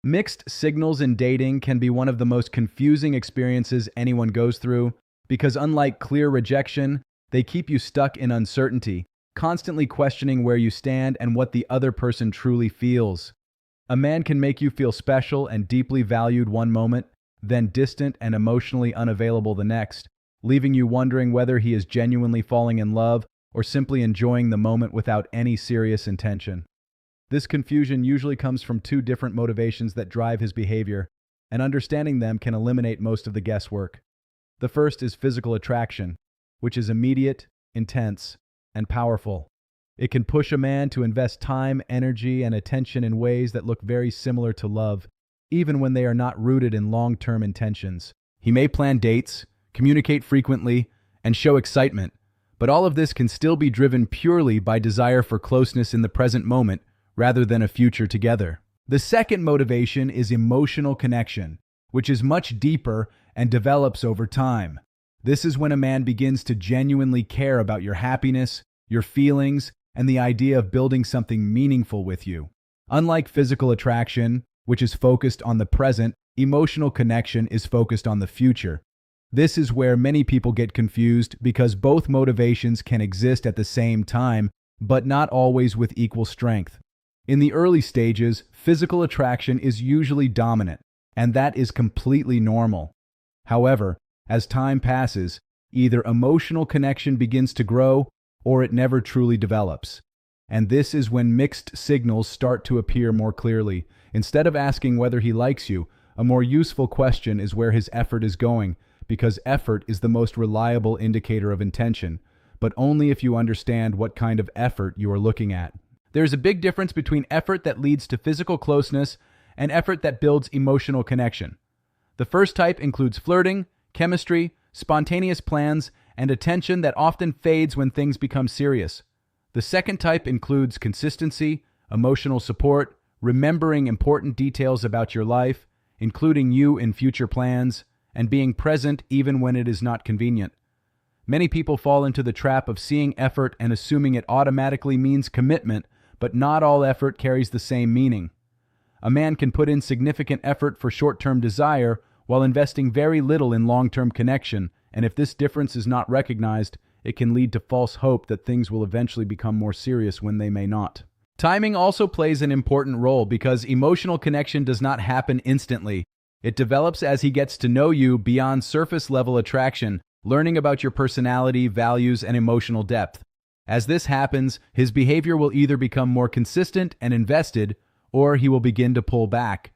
Mixed signals in dating can be one of the most confusing experiences anyone goes through because, unlike clear rejection, they keep you stuck in uncertainty, constantly questioning where you stand and what the other person truly feels. A man can make you feel special and deeply valued one moment, then distant and emotionally unavailable the next, leaving you wondering whether he is genuinely falling in love or simply enjoying the moment without any serious intention. This confusion usually comes from two different motivations that drive his behavior, and understanding them can eliminate most of the guesswork. The first is physical attraction, which is immediate, intense, and powerful. It can push a man to invest time, energy, and attention in ways that look very similar to love, even when they are not rooted in long-term intentions. He may plan dates, communicate frequently, and show excitement, but all of this can still be driven purely by desire for closeness in the present moment rather than a future together. The second motivation is emotional connection, which is much deeper and develops over time. This is when a man begins to genuinely care about your happiness, your feelings, and the idea of building something meaningful with you. Unlike physical attraction, which is focused on the present, emotional connection is focused on the future. This is where many people get confused because both motivations can exist at the same time, but not always with equal strength. In the early stages, physical attraction is usually dominant, and that is completely normal. However, as time passes, either emotional connection begins to grow or it never truly develops. And this is when mixed signals start to appear more clearly. Instead of asking whether he likes you, a more useful question is where his effort is going, because effort is the most reliable indicator of intention, but only if you understand what kind of effort you are looking at. There's a big difference between effort that leads to physical closeness and effort that builds emotional connection. The first type includes flirting, chemistry, spontaneous plans, and attention that often fades when things become serious. The second type includes consistency, emotional support, remembering important details about your life, including you in future plans, and being present even when it is not convenient. Many people fall into the trap of seeing effort and assuming it automatically means commitment, but not all effort carries the same meaning. A man can put in significant effort for short-term desire while investing very little in long-term connection, and if this difference is not recognized, it can lead to false hope that things will eventually become more serious when they may not. Timing also plays an important role because emotional connection does not happen instantly. It develops as he gets to know you beyond surface-level attraction, learning about your personality, values, and emotional depth. As this happens, his behavior will either become more consistent and invested, or he will begin to pull back.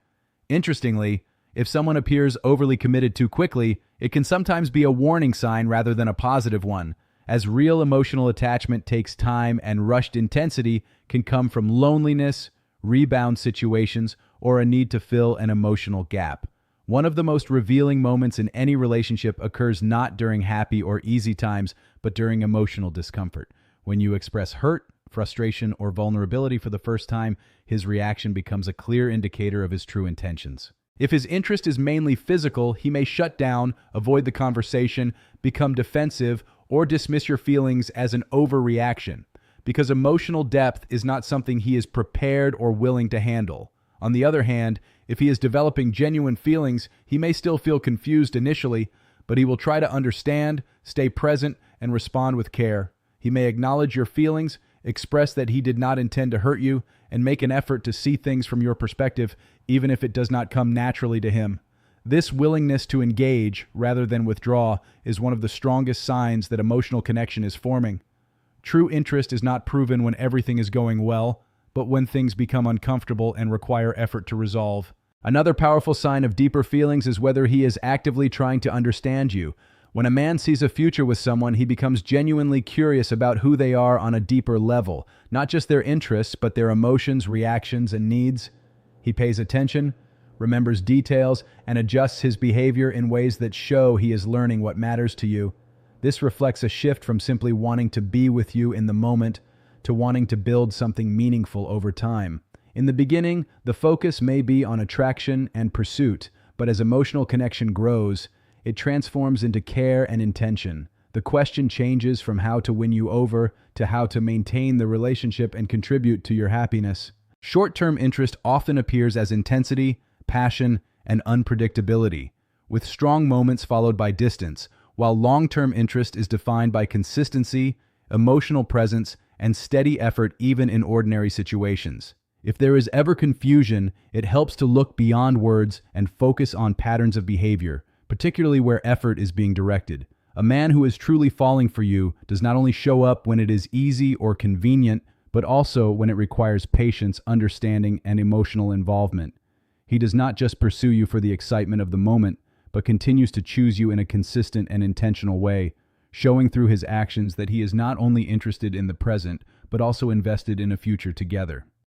Interestingly, if someone appears overly committed too quickly, it can sometimes be a warning sign rather than a positive one, as real emotional attachment takes time and rushed intensity can come from loneliness, rebound situations, or a need to fill an emotional gap. One of the most revealing moments in any relationship occurs not during happy or easy times, but during emotional discomfort. When you express hurt, frustration, or vulnerability for the first time, his reaction becomes a clear indicator of his true intentions. If his interest is mainly physical, he may shut down, avoid the conversation, become defensive, or dismiss your feelings as an overreaction, because emotional depth is not something he is prepared or willing to handle. On the other hand, if he is developing genuine feelings, he may still feel confused initially, but he will try to understand, stay present, and respond with care. He may acknowledge your feelings, express that he did not intend to hurt you, and make an effort to see things from your perspective, even if it does not come naturally to him. This willingness to engage, rather than withdraw, is one of the strongest signs that emotional connection is forming. True interest is not proven when everything is going well, but when things become uncomfortable and require effort to resolve. Another powerful sign of deeper feelings is whether he is actively trying to understand you. When a man sees a future with someone, he becomes genuinely curious about who they are on a deeper level, not just their interests, but their emotions, reactions, and needs. He pays attention, remembers details, and adjusts his behavior in ways that show he is learning what matters to you. This reflects a shift from simply wanting to be with you in the moment to wanting to build something meaningful over time. In the beginning, the focus may be on attraction and pursuit, but as emotional connection grows, it transforms into care and intention. The question changes from how to win you over to how to maintain the relationship and contribute to your happiness. Short-term interest often appears as intensity, passion, and unpredictability, with strong moments followed by distance, while long-term interest is defined by consistency, emotional presence, and steady effort even in ordinary situations. If there is ever confusion, it helps to look beyond words and focus on patterns of behavior, particularly where effort is being directed. A man who is truly falling for you does not only show up when it is easy or convenient, but also when it requires patience, understanding, and emotional involvement. He does not just pursue you for the excitement of the moment, but continues to choose you in a consistent and intentional way, showing through his actions that he is not only interested in the present, but also invested in a future together.